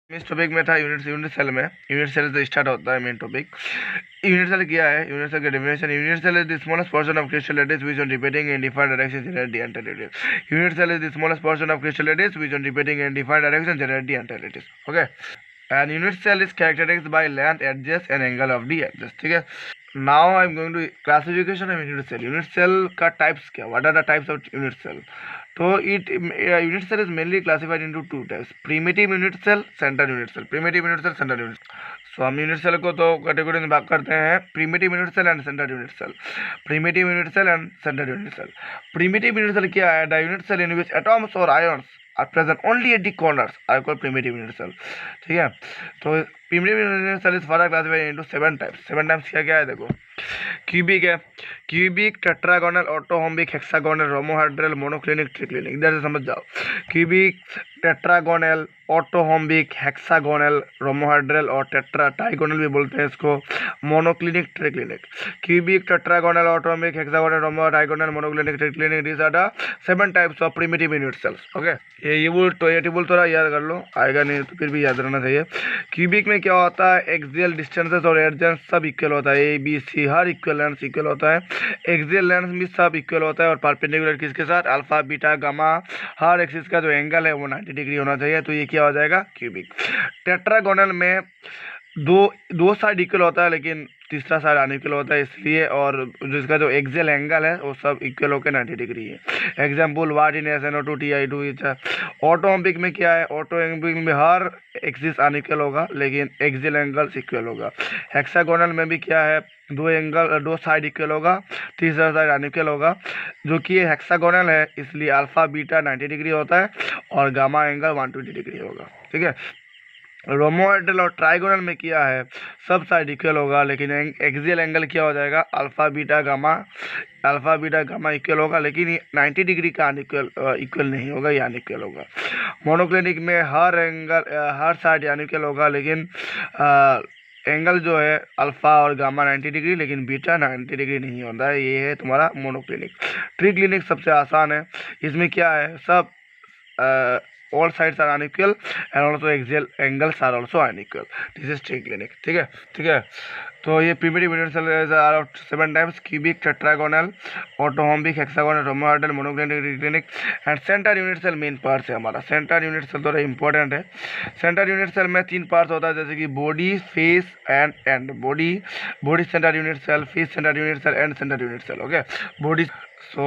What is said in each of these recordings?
इस टॉपिक में था यूनिट सेल में। यूनिट सेल से स्टार्ट होता है मेन टॉपिक। यूनिट सेल क्या है? यूनिट सेल का definition: unit cell is the smallest portion of crystal lattice which on repeating in different directions generate the entire lattice. Unit cell is the smallest portion of crystal lattice which on repeating in different directions generate the entire lattice. Okay, and unit cell is characterised by length, edges and angle of the edges. ठीक है, now I am going to classification of unit cell. Unit cell का types क्या, what are the types of unit cell? तो unit cell is mainly classified into two types: primitive unit cell, central unit cell। primitive unit cell, central unit cell। सो हम unit cell को तो category में भाग करते हैं: primitive unit cell and central unit cell. Primitive unit cell and central unit cell. Primitive unit cell क्या है? The unit cell in which atoms और ions are present only at the corners are called primitive unit cell. ठीक है, तो primitive unit cell is further classified into 7 types. 7 types क्या है? देखो, cubic है, cubic, tetragonal, orthorhombic, hexagonal, rhombohedral, monoclinic, triclinic. इधर से समझ जाओ, cubic, tetragonal, orthorhombic, hexagonal, rhombohedral और टेट्राटाइगोनल भी बोलते हैं इसको, monoclinic, triclinic. Cubic, tetragonal, orthorhombic, hexagonal, rhombotrigonal, monoclinic, triclinic, these are the 7 types of primitive unit cells। Okay, ये टेबल थोड़ा याद कर लो, आएगा नहीं तो फिर भी याद रहना चाहिए। क्यूबिक में क्या होता है? एक्सियल डिस्टेंसेस और एडजेंस सब इक्वल होता है, ए बी सी हर इक्वल लेंथ इक्वल होता है। एक्सियल लेंथ भी सब इक्वल होता है और परपेंडिकुलर किसके साथ? अल्फा, बीटा, गामा, हर एक्सिस का जो एंगल है वो 90 डिग्री होना चाहिए। तो ये क्या हो जाएगा? क्यूबिक। टेट्रागोनल में दो साइड इक्वल होता है लेकिन तीसरा साइड अनइक्वल होता है इसलिए, और जिसका जो एक्सियल एंगल है वो सब इक्वल होकर 90 डिग्री है। एग्जाम्पल वाट इन SNO2 TI2। ऑटोम्बिक में क्या है? ऑटोम्बिक में हर एक्सिस अनइक्वल होगा लेकिन एक्सियल एंगल इक्वल होगा। हेक्सागोनल में भी क्या है? दो साइड इक्वल होगा, तीसरा साइड अनइक्वल होगा। जो कि हेक्सागोनल है इसलिए अल्फा बीटा 90 डिग्री होता है और गामा एंगल 120 डिग्री होगा। ठीक है, रोमोहेड्रल और ट्राइगोनल में क्या है? सब साइड इक्वल होगा लेकिन एक्सियल एंगल क्या हो जाएगा? अल्फा बीटा गामा इक्वल होगा लेकिन 90 डिग्री का इक्वल नहीं होगा, या अनइक्वल होगा। मोनोक्लिनिक में हर साइड अनइक्वल होगा लेकिन एंगल जो है अल्फा और गामा 90 डिग्री लेकिन बीटा 90 डिग्री नहीं होता है। ये है तुम्हारा मोनोक्लिनिक। ट्रिक्लिनिक सबसे आसान है, इसमें क्या है? सब all sides are unequal and also axial angles are also unequal. This is triclinic। ठीक है, तो ये primitive unit cells are of 7 types: cubic, tetragonal, orthorhombic, hexagonal, rhombohedral, monoclinic, triclinic. End centre unit cell main part है हमारा। Centre unit cell थोड़ा important है। Centre unit cell में 3 parts होता है, जैसे कि body, face end end. Body centre unit cell, face centre unit cell end centre unit cell. Okay, body. So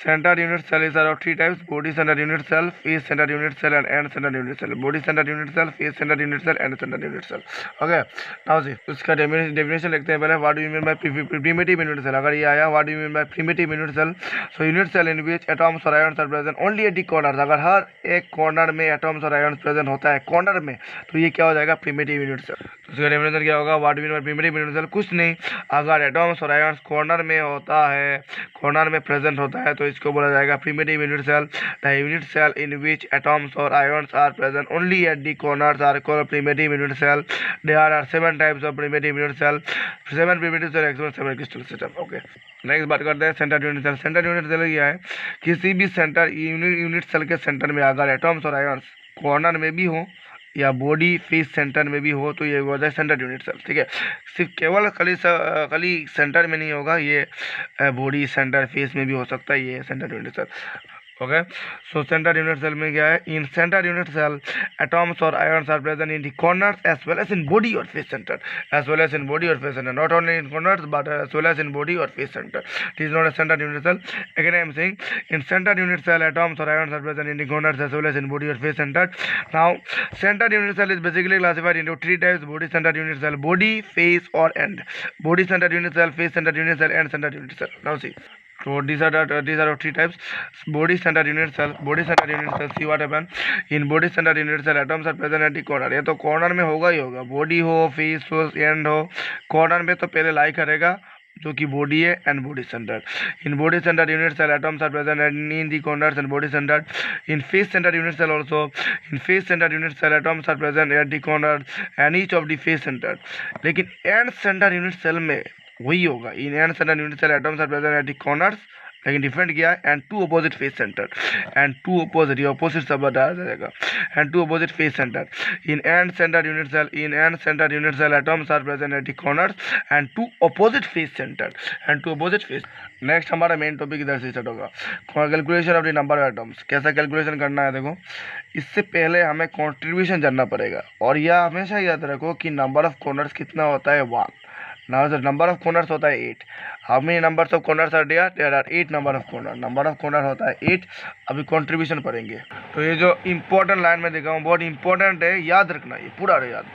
center unit cell is of 3 types: body center unit cell, face center unit cell and end center unit cell। body center unit cell, face center unit cell, end center unit cell। okay, now see इसका definition लिखते हैं पहले। What do you mean by primitive unit cell? अगर ये आया what do you mean by primitive unit cell? So unit cell in which atoms और ions are present only at the corners. अगर हर एक कॉर्नर में एटॉम्स और ions present होता है कॉर्नर में तो ये क्या हो जाएगा? Primitive unit cell. तो इसका डेफिनेशन क्या होगा? What do you mean by primitive unit cell? कुछ नहीं, अगर एटॉम्स और आयन्स कॉर्नर में होता है, कॉर्नर में प्रेजेंट होता है तो इसको बोला जाएगा primitive unit cell. The unit cell in which atoms और ions are present only at the corners are called primitive unit cell. There are 7 types of primitive unit cell. 7 primitive cell explain 7 crystal system. Okay, next बात करते हैं centre unit cell. Centre unit cell क्या है? किसी भी centre unit cell के centre में अगर एटॉम्स और आयन्स कॉर्नर में भी हो या बॉडी फेस सेंटर में भी हो तो ये हो जाए सेंटर यूनिट सेल। ठीक है, सिर्फ केवल खाली सेंटर में नहीं होगा, ये बॉडी सेंटर फेस में भी हो सकता है, ये centre unit cell. Okay, so centre unit cell में क्या है? In centre unit cell atoms और ions are present in the corners as well as in body और face centre, not only in corners but as well as in body और face centre. This is not a centre unit cell. Again I am saying, in centre unit cell atoms और ions are present in the corners as well as in body और face centre. Now centre unit cell is basically classified into 3 types: body center unit cell, body, face or end। body center unit cell, face center unit cell and center unit cell। now see, so these are of 3 types: body center unit cell। see what happen in body center unit cell, atoms are present at the corner। ये तो corner में होगा ही होगा, body हो, face हो, and हो, corner में तो पहले लाई करेगा जो कि बॉडी है and body centre. In body centre unit cell atoms are present in the corners and body centre. In face centre unit cell also, in face centre unit cell atoms are present at the corners and each of the face centre. लेकिन end centre unit cell में वही होगा, in end centre unit cell atoms are present at the corners लेकिन different किया है, and two opposite face centre, and two opposite, ये opposite सब बताया जाएगा, and two opposite face centre in end centre unit cell, in end centre unit cell atoms are present at the corners and two opposite face centre, and two opposite face. Next हमारा main topic इधर से start होगा, calculation of the number of atoms. कैसा calculation करना है देखो, इससे पहले हमें कॉन्ट्रीब्यूशन जानना पड़ेगा, और यह हमेशा याद रखो कि नंबर ऑफ कॉर्नर्स कितना होता है 1, नंबर ऑफ कॉर्नर्स होता है 8। How many numbers of corners are there, there are 8 number of corner, number of corner होता है 8। अभी कंट्रीब्यूशन पढ़ेंगे, तो ये जो इंपॉर्टेंट लाइन में देखा हूँ बहुत इंपॉर्टेंट है, याद रखना, ये पूरा याद।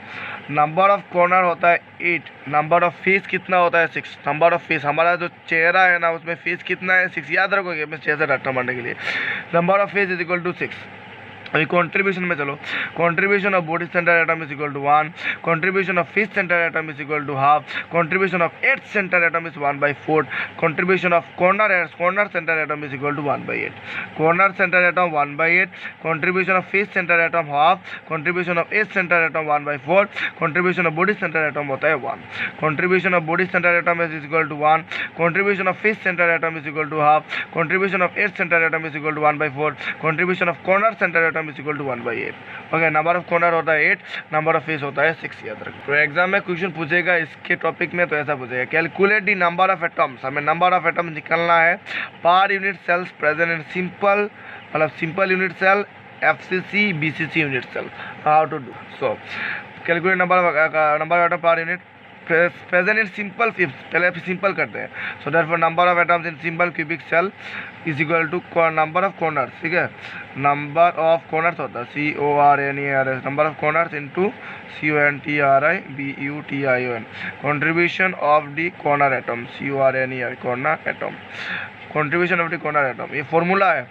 नंबर ऑफ कॉर्नर होता है 8, नंबर ऑफ फेस कितना होता है 6, नंबर ऑफ फेस, हमारा जो चेहरा है ना उसमें फेस कितना है 6, याद रखोगे मैं चेहरा रटना मारने के लिए। Number of face is equal to 6। अभी कॉन्ट्रीब्यूशन में चलो, contribution of body centre atom is equal to 1, contribution of face centre atom is equal to half, contribution of edge centre atom is 1/4, contribution of corner centre atom is equal to 1/8, corner centre atom 1/8, contribution of face centre atom half, contribution of edge centre atom 1/4, contribution of body centre atom होता है 1, contribution of body centre atom is equal to 1, contribution of face centre atom is equal to half, contribution of edge centre atom is equal to 1/4, contribution of corner centre atom is equal to 1/8। Okay, number of corner होता है 8, number of face होता है 6, याद रखो। तो exam में question पूछेगा इसके टॉपिक में, तो ऐसा पूछेगा, calculate the number of atoms. हमें नंबर ऑफ एटम्स निकालना है per unit cells present in simple, मतलब simple unit cell, FCC, BCC unit cell. How to do, so calculate number of atom per unit present in simple, पहले simple करते हैं। So therefore number of atoms in simple cubic cell is equal to number of corners, ठीक है, number of corners होता है CORNERS, number of corners into CONTRIBUTION, contribution of the corner atom, CORNER corner atom, contribution of the corner atom. ये formula है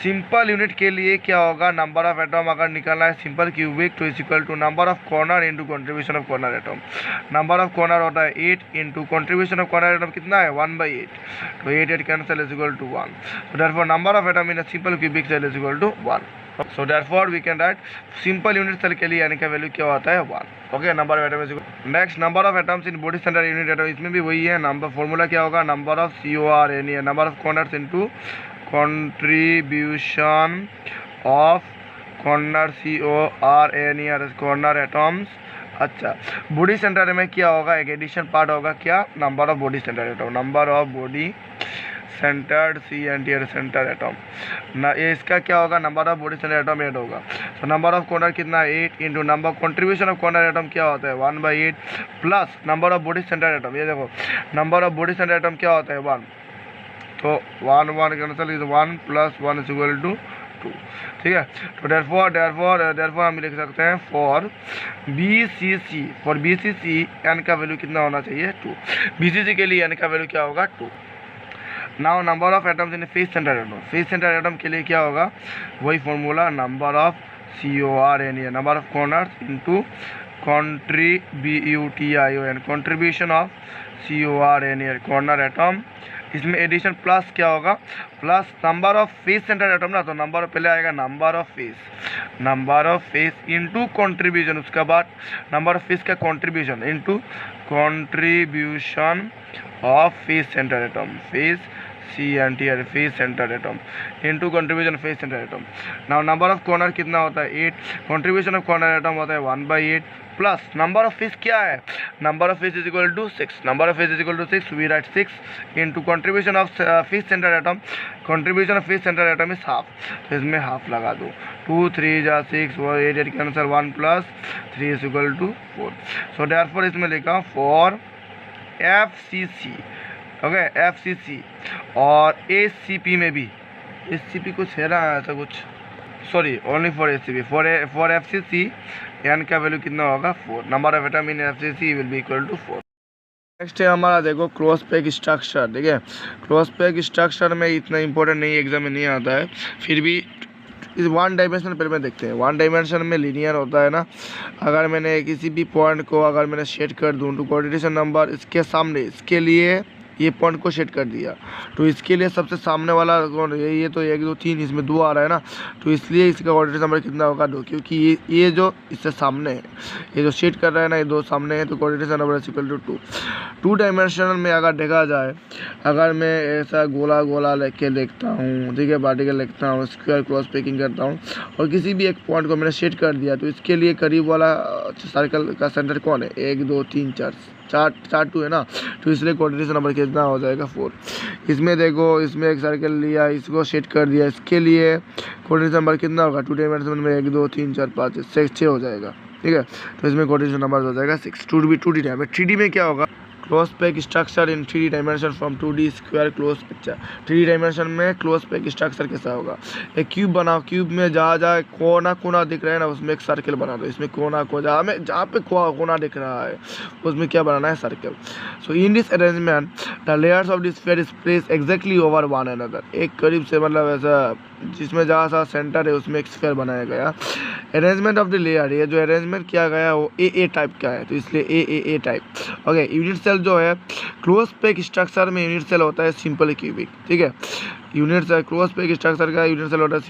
simple unit के लिए, क्या होगा, नंबर ऑफ एटम अगर निकालना है सिंपल क्यूबिक तो is equal to number of corner into contribution of corner atom. Number of corner होता है 8 into contribution of corner atom कितना है 1/8, तो 8 cancel is equal to 1, so therefore number of atom in a simple cubic cell is equal to 1, so therefore we can write simple unit cell के लिए यानी का value क्या होता है 1। Okay, number of atom is equal. Next, number of atoms in body centre unit atom, इसमें भी वही है, नंबर फॉर्मूला क्या होगा, number of CORNER, number of corners into contribution of corner CORNER corner atoms. अच्छा, बॉडी सेंटर में क्या होगा, एक एडिशन पार्ट होगा, क्या, number of body centre atom, number of body centred CNTR centre atom ना, ये इसका क्या होगा, number of body centre atom 8 होगा। तो नंबर ऑफ कॉर्नर कितना 8 into number contribution of corner atom क्या होता है 1/8 plus number of body centre atom. ये देखो number of body centre atom क्या होता है 1, तो 1 cancel is 1 plus 1 is equal to 2, ठीक है। तो देयरफॉर हम लिख सकते हैं फॉर BCC n का वैल्यू कितना होना चाहिए 2, BCC के लिए n का वैल्यू क्या होगा 2। Now number of atoms in face centre atom, face centre atom के लिए क्या होगा, वही formula, number of CORNER, number of corners into contribution, contribution of CORNER corner atom. इसमें एडिशन प्लस क्या होगा, plus number of face centre atom ना, तो नंबर पहले आएगा number of face into contribution, उसके बाद नंबर ऑफ फेस का contribution into contribution of face centre atom, face CNTR face centre atom into contribution face centre atom. Now number of corner कितना होता है 8, कंट्रीब्यूशन ऑफ कॉर्नर एटम होता है 1/8 plus number of face क्या है, number of face is equal to 6, number of face is equal to 6, we write 6 into contribution of face centre atom, contribution of face centre atom is half, तो इसमें half लगा दो, 2 3 जा 6, 8 के answer 1 plus 3 is equal to 4। So therefore इसमें लिखा for FCC, okay FCC और SCP में भी, SCP कुछ है ना ऐसा कुछ, sorry only for SCP, for FCC n का वैल्यू कितना होगा 4, number of atom in FCC will be equal to 4। Next है हमारा देखो क्रॉस पैक स्ट्रक्चर, ठीक है। क्रॉस पैक स्ट्रक्चर में इतना इंपॉर्टेंट नहीं, एग्जाम में नहीं आता है, फिर भी इस 1 डायमेंशन पहले में देखते हैं। 1 डायमेंशन में लीनियर होता है ना, अगर मैंने किसी भी पॉइंट को अगर मैंने सेट कर दूँ तो कोऑर्डिनेशन नंबर इसके सामने, इसके लिए ये पॉइंट को सेट कर दिया, तो इसके लिए सबसे सामने वाला कौन, ये तो 1 2 3 इसमें 2 आ रहा है ना, तो इसलिए इसका कोऑर्डिनेशन नंबर कितना होगा 2, क्योंकि ये जो इससे सामने है, ये जो सेट कर रहा है ना, ये 2 सामने है, तो coordination number is equal to 2। Two dimensional में अगर देखा जाए, अगर मैं ऐसा गोला गोला लेके लिखता हूँ, ठीक है, पार्टिकल लिखता हूँ, स्क्वायर क्रॉस पैकिंग करता हूँ और किसी भी एक पॉइंट को मैंने सेट कर दिया, तो इसके लिए करीब वाला सर्कल का सेंटर कौन है? 1 2 3 4 टू है ना, तो इसलिए कोऑर्डिनेशन नंबर कितना हो जाएगा? 4। इसमें देखो, इसमें एक सर्कल लिया, इसको सेट कर दिया, इसके लिए कोऑर्डिनेशन नंबर कितना होगा? 2 डायमेंशन में 1 2 3 4 5 6 हो जाएगा, ठीक है। तो इसमें कोऑर्डिनेशन नंबर हो जाएगा 6। 2D में 3D में क्या होगा? Close pack structure in 3D dimension from 2D square close picture. 3D dimension में क्लोज पैक स्ट्रक्चर कैसा होगा? एक क्यूब बनाओ, क्यूब में जहाँ कोना कोना दिख रहा है ना, उसमें एक सर्कल बना दो। इसमें कोना को जहाँ पे कोना दिख रहा है उसमें क्या बनाना है? Circle. So in this arrangement the layers of this sphere is placed exactly over one another. एक करीब से मतलब ऐसा जिसमें जहाँ सा सेंटर है उसमें एक स्फीयर बनाया गया। अरेंजमेंट ऑफ द लेयर, ये जो अरेंजमेंट किया गया वो ए टाइप का है, तो इसलिए A type. Okay, unit cell जो है क्लोज पैक स्ट्रक्चर में यूनिट सेल होता है सिंपल क्यूबिक, ठीक है। Unit cell close pack structure का यूनिट सेल होता है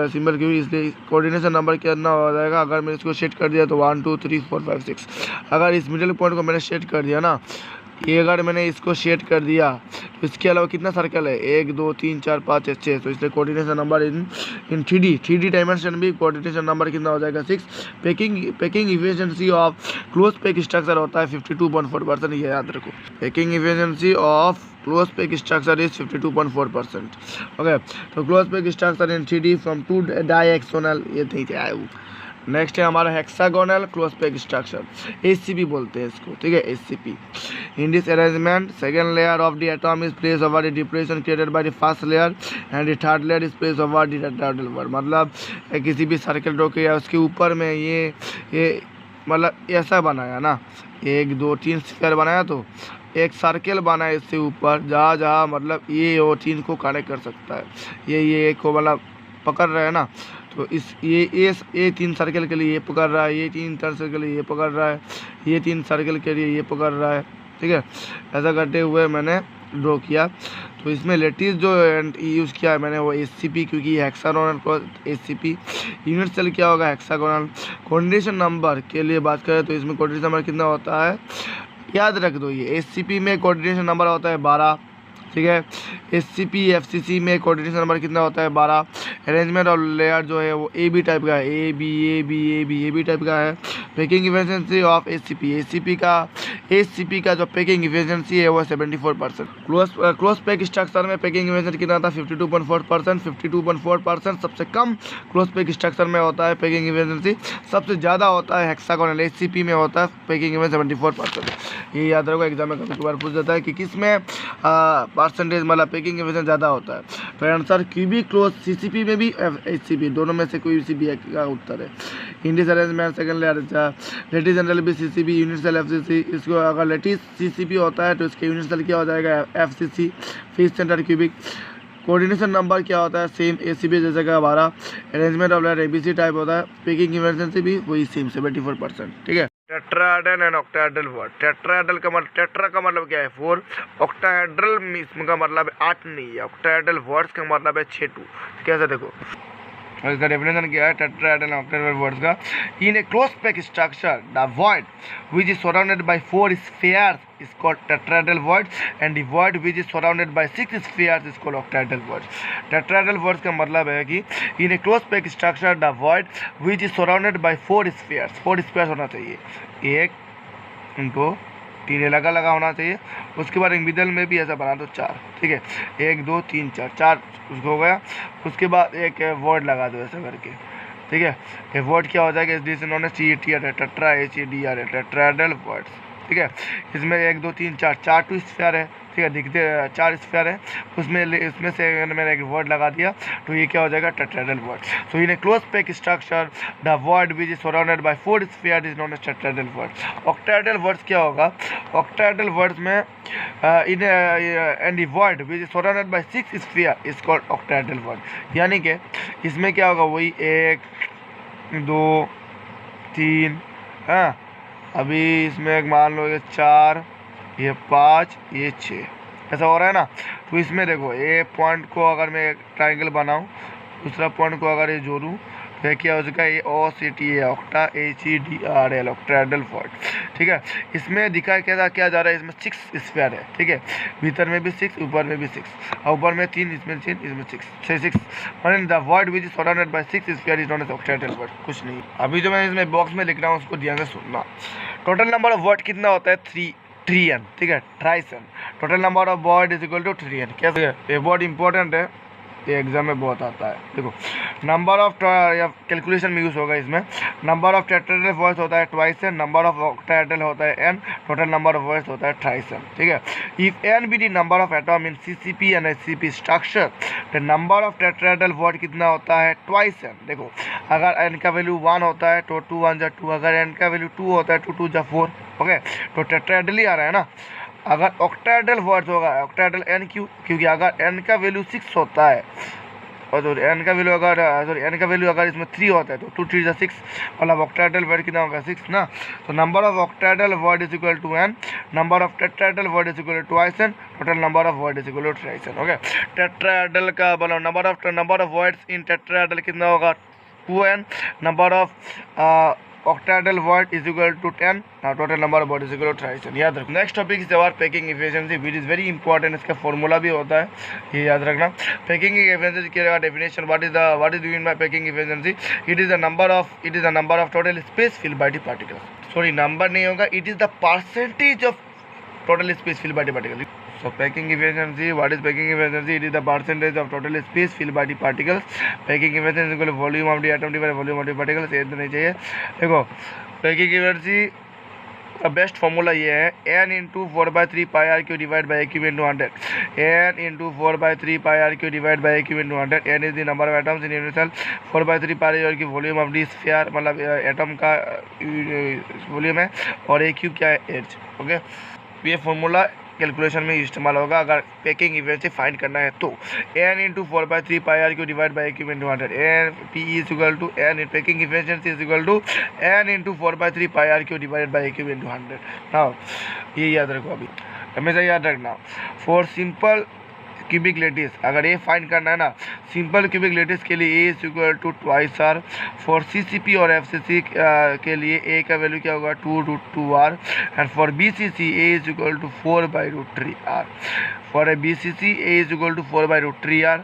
सिंपल क्यूबिक, इसलिए कोऑर्डिनेशन नंबर कितना हो जाएगा? अगर मैं इसको सेट कर दिया तो 1 2 3 4 5 6। अगर इस मिडिल पॉइंट को मैंने सेट कर दिया ना, ये अगर मैंने इसको सेट कर दिया तो इसके अलावा कितना सर्कल है? 1 2 3 4 5 6। तो इसलिए coordination number in 3D dimension भी कोऑर्डिनेशन नंबर कितना हो जाएगा? 6। Packing efficiency of close pack structure होता है 52.4%, ये याद रखो। Packing efficiency of close pack structure is 52.4%। Okay, तो close pack structure in 3D from 2 डायएक्सोनल, ये नहीं थे। नेक्स्ट है हमारा hexagonal close pack structure, HCP बोलते हैं इसको, ठीक है, HCP. In this arrangement second layer of the atom is place over the depression created by the first layer and the third layer is place over the tetrahedral word. मतलब किसी भी circle draw किया उसके ऊपर में ये मतलब ऐसा बनाया ना, 1 2 3 स्क्वायर बनाया, तो एक सर्कल बनाया इससे ऊपर, जहाँ मतलब ये और 3 को कनेक्ट कर सकता है, ये को मतलब पकड़ रहा है ना, तो इस ये 3 सर्कल के लिए ये पकड़ रहा है, ये 3 सर्कल के लिए ये पकड़ रहा है, ये 3 सर्कल के लिए ये पकड़ रहा है, ठीक है। ऐसा करते हुए मैंने ड्रॉ किया। तो इसमें लेटिस जो यूज़ किया है मैंने वो एचसीपी, क्योंकि हेक्सागोनल को एचसीपी। यूनिट सेल क्या होगा? हेक्सागोनल। कोऑर्डिनेशन नंबर के लिए बात करें तो इसमें कोऑर्डिनेशन नंबर कितना होता है? याद रख दो, ये एचसीपी में कोऑर्डिनेशन नंबर होता है 12, ठीक है। एचसीपी एफसीसी में कोऑर्डिनेशन नंबर कितना होता है? 12। अरेंजमेंट और लेयर जो है वो ए बी टाइप का है, ए बी टाइप का है। पैकिंग इफिशिएंसी ऑफ एचसीपी का जो पैकिंग इफिशिएंसी है वो 74%। क्लोज पैक स्ट्रक्चर में पैकिंग इफिशिएंसी कितना था? 52.4%। 52.4% सबसे कम क्लोज पैक स्ट्रक्चर में होता है पैकिंग इफिशिएंसी, सबसे ज़्यादा होता है हेक्सागोनल एचसीपी में होता है पैकिंग इफिशिएंसी 74%। ये याद रखो, एग्जाम में कभी बार पूछ जाता है कि किस में परसेंटेज मतलब पैकिंग इफिशिएंसी ज़्यादा होता है। तो आंसर क्यूबिक क्लोज सीसीपी में भी एचसीपी, दोनों में से कोई सी भी एक का उत्तर है। इंडिस arrangement second layer, lattice general भी सीसीपी, यूनिट सेल एफसीसी। इसको अगर लेटिस सीसीपी होता है तो इसके यूनिट सेल क्या हो जाएगा? FCC, face centre cubic. Coordination number क्या होता है? सेम एसीबी जैसे का 12। Arrangement of layer ABC type होता है। पैकिंग इफिशिएंसी भी वही सेम 74%, ठीक है। Tetrahedral and octahedral word. Tetrahedral का मतलब, टेट्रा का मतलब क्या है? 4। ऑक्टाहेड्रल इसका मतलब 8 नहीं है। ऑक्टाहेड्रल वर्ड्स का मतलब है 6 2। कैसे देखो, और इसका डेफिनेशन क्या है टेट्राहेड्रल एंड ऑक्टाहेड्रल वर्ड्स का? In a close pack structure the void which is surrounded by 4 spheres is called tetrahedral void and the void which is surrounded by 6 spheres is called octahedral void. tetrahedral words का मतलब है कि in a close packed structure the void which is surrounded by 4 spheres, 4 spheres होना चाहिए, 1 2 3 लगा होना चाहिए। उसके बाद एक मिडल में भी ऐसा बना दो 4, ठीक है, 1 2 3 4 उसको हो गया। उसके बाद एक वर्ड लगा दो ऐसा करके, ठीक है। ये वर्ड क्या हो जाएगा? इस non S tetra HEDR tetrahedral words, ठीक है। इसमें 1 2 3 4 टू स्फीयर है, ठीक है, दिखते 4 स्फीयर है, उसमें से मैंने एक वर्ड लगा दिया तो ये क्या हो जाएगा? Tetrahedral void. So in a close pack structure the void which is surrounded by 4 sphere is known as tetrahedral void. Octahedral voids क्या होगा? ऑक्टाहेड्रल वर्ड्स में in and the void which is surrounded by 6 sphere is called octahedral void. यानी कि इसमें क्या होगा? वही 1 2 3, हाँ, अभी इसमें एक मान लो ये 4, ये 5, ये 6, ऐसा हो रहा है ना। तो इसमें देखो, ये पॉइंट को अगर मैं ट्रायंगल बनाऊं, दूसरा पॉइंट को अगर ये जोड़ूं, तो क्या हो चुका है, ये OCTA octa HEDRL octahedral void, ठीक है। इसमें दिखाया क्या जा रहा है, इसमें 6 स्फीयर है, ठीक है, भीतर में भी 6, ऊपर में भी 6, और ऊपर में 3, इसमें 3, इसमें 6 और the void which is surrounded by 6 sphere is known as octahedral void. कुछ नहीं, अभी जो मैं इसमें बॉक्स में लिख रहा हूँ उसको ध्यान से सुनना। टोटल नंबर ऑफ वॉइड कितना होता है, 3n, ठीक है, thrice n. Total number of void is equal to 3n। कैसे है ये वर्ड इंपॉर्टेंट है, ये एग्जाम में बहुत आता है। देखो नंबर ऑफ या कैलकुलेशन में यूज़ होगा इसमें। नंबर ऑफ टेट्राहेड्रल वॉइस होता है twice N, number of octahedral होता है N, total number of voids होता है ट्राइस एन, ठीक है। If N be the number of atom in CCP and HCP structure, the number of tetrahedral void कितना होता है, ट्वाइस एन। देखो अगर एन का वैल्यू 1 होता है तो 2 1 जा 2, अगर एन का वैल्यू 2 होता है तो 2 जा 4, ओके, तो टेट्राहेड्रल ही आ रहा है ना। अगर ऑक्टाहेड्रल वर्ड होगा ऑक्टाहेड्रल एन, क्योंकि अगर एन का वैल्यू 6 होता है और तो एन का वैल्यू अगर इसमें 3 होता है तो 2 3 6, मतलब ऑक्टाहेड्रल वर्ड कितना होगा, 6 ना। तो number of octahedral void is equal to N, number of tetrahedral void is equal to twice N, total number of void is equal to thrice N, okay. Tetrahedral का मतलब number of voids in tetrahedral कितना होगा, 2n, नंबर ऑफ octahedral word is equal to 10, now total number of word is equal to 3। याद रखना। Next topic is our packing efficiency which is very important, इसका formula भी होता है, ये याद रखना। पैकिंग एफिशिएंसी की definition, what is mean by packing efficiency, it is the number of total space filled by the particles, sorry number नहीं होगा, it is the percentage of total space filled by the particles. So packing efficiency, what is packing efficiency? It is the percentage of total space filled by the particles. Packing efficiency is equal to volume of the atom divided by volume of the particles। ये तो नहीं चाहिए। देखो packing efficiency का best formula ये है, n into 4/3 pi R cube divide by cube into 100, n into 4/3 pi R cube divide by cube into 100। n is the number of atoms in unit cell, 4/3 pi R की volume of the sphere, मतलब एटम का volume है, और A cube क्या है, एच, okay. ये फॉर्मूला कैलकुलेशन में इस्तेमाल होगा अगर पैकिंग इफिशिएंसी फाइंड करना है तो। n into 4/3 pi R cube divide by cube into 100, N P is equal to n in packing efficiency is equal to n into 4/3 pi R cube divide by cube into 100। Now ये याद रखो, अभी हमेशा याद रखना। For simple cubic lettuce, अगर ये find करना है ना, सिंपल क्यूबिक लेटिस के लिए a is equal to twice r. For CCP और FCC के लिए ए का वैल्यू क्या होगा, 2√2r, and for BCC A is equal to 4/√3r। For BCC A is equal to 4/√3r।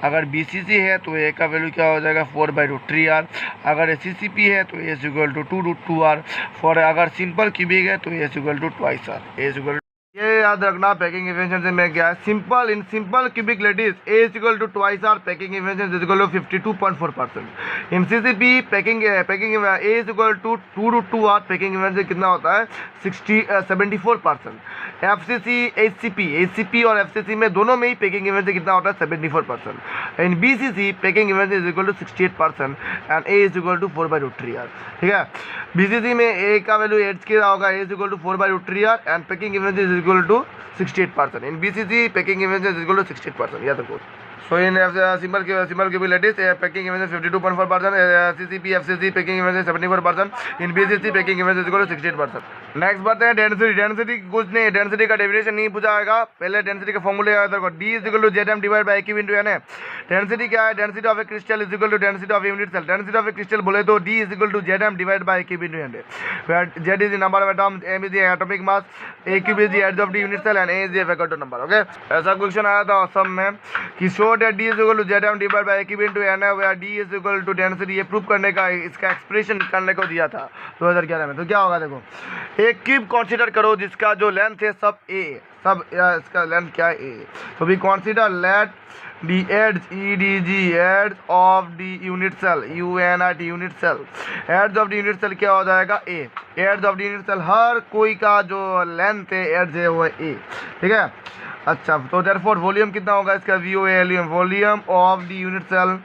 अगर BCC है तो ए का वैल्यू क्या हो जाएगा, 4/√3r। अगर CCP है तो a is equal to 2√2r। For अगर सिंपल क्यूबिक है तो a is equal to twice r. A is equal, ये याद रखना पैकिंग एफिशिएंसी में क्या है, simple in simple cubic lattice a is equal to twice r, packing efficiency is equal to 52.4%। In CCP packing a is equal to 2√2r, packing efficiency कितना होता है, 74%। HCP और FCC में दोनों में ही पैकिंग एफिशिएंसी कितना होता है, 74%। In BCC packing efficiency is equal to 68% and A is equal to 4/√3r, ठीक है। BCC में ए का वैल्यू एच क्या होगा, a is equal to 4/√3r and packing efficiency is equal to 68%। In BCC packing efficiency is equal to 68%, याद रखो। So in simple cubic lattice packing efficiency 52.4%, CCP FCC packing efficiency 74%, in BCC packing efficiency is equal to 68%। Next बात है density. Density कुछ नहीं, density का definition नहीं पूछा जाएगा, पहले डेंसिटी का फॉर्मूला याद रखो, D is equal to ZM divide by cube into N है। डेंसिटी क्या है, density of a crystal is equal to density of unit cell. Density of a crystal बोले तो D is equal to ZM divide by cube into N है, where Z is the number of atoms, M is the atomic mass, A cube is the edge of the unit cell and A is the Avogadro number, okay. ऐसा question आया था सब में कि show that D is equal to ZM divide by cube into N है, where D is equal to density. ये prove करने का, इसका एक्सप्रेशन करने को दिया था 2011 में। तो क्या होगा, देखो एक क्यूब कंसीडर करो जिसका जो लेंथ है सब a, सब इसका लेंथ क्या है a, तो we consider let the edge edge of the unit cell UNIT unit cell, edge of the unit cell क्या हो जाएगा a, edge of the unit cell हर कोई का जो लेंथ है एड्स है वो है a, ठीक है। अच्छा, तो देयरफॉर वॉल्यूम कितना होगा इसका, volume of the unit cell,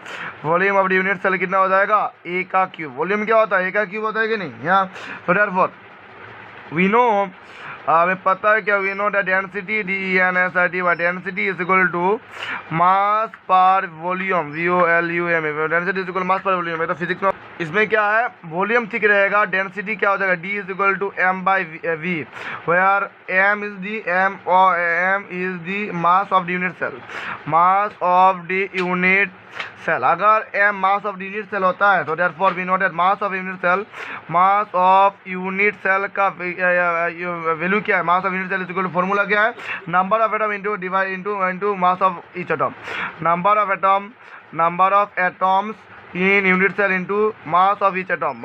volume of the unit cell कितना हो जाएगा, a का क्यूब। वॉल्यूम क्या होता है, a का क्यूब होता है कि नहीं, यहाँ। तो देयरफॉर वी नो, हमें पता है क्या, we know that density DENSIT व density is equal to mass per volume, VOLUM, density is equal mass per volume है। तो फिजिक्स में इसमें क्या है, वॉल्यूम थिक रहेगा, डेंसिटी क्या हो जाएगा, D is equal to m by v, where m is the mass of the unit cell, mass of the unit cell. अगर m mass of the unit cell होता है तो therefore we know that mass of unit cell, mass of unit cell का value क्या है, mass of unit cell is equal to, formula क्या है, number of atom into divide into mass of each atom, number of atoms in unit cell into mass of each atom,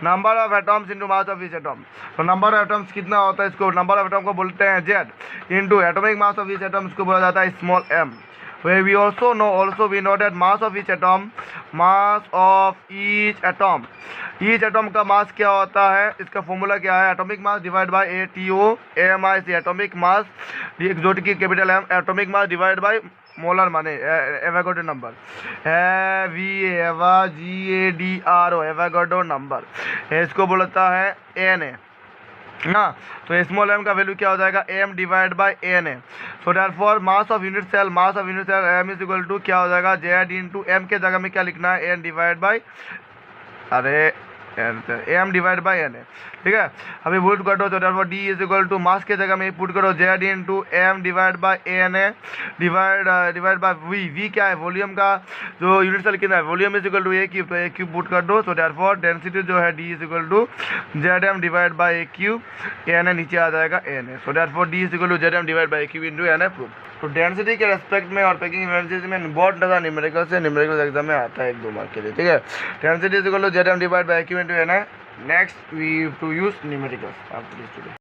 number of atoms into mass of each atom। तो number of atoms कितना होता है, इसको number of atom को बोलते हैं Z into atomic mass of each atom, इसको बोला जाता है small m। where we also know that mass of each atom का मास क्या होता है, इसका फॉर्मूला क्या है, atomic mass divide by ATO, AMI से एटॉमिक मास, जो कि capital M, atomic mass divide by molar माने Avogadro number, GADRO Avogadro number, इसको बोलता है Na ना। तो स्मॉल m का वैल्यू क्या हो जाएगा, m divide by Na। So therefore mass of unit cell m is equal to क्या हो जाएगा, Z इंटू m के जगह में क्या लिखना है, n divide by m divide by Na, ठीक है। अभी पुट कर दो, तो therefore D is equal to mass के जगह में पुट करो Z into m divide by Na divide by V क्या है, वॉल्यूम का जो यूनिट सेल कितना है, volume is equal to A cube, तो A क्यूब पुट कर दो, तो देयरफॉर डेंसिटी जो है D is equal to Zm divide by A cube, Na नीचे आ जाएगा Na, so therefore D is equal to Zm divide by A cube into Na proof. तो डेंसिटी के रेस्पेक्ट में और पैकिंग एनर्जी में बहुत ज़्यादा न्यूमेरिकल एग्जाम में आता है 1-2 मार्क के लिए, ठीक है। Density is equal to Zm divide by A cube into Na। Next we to use numericals after this today.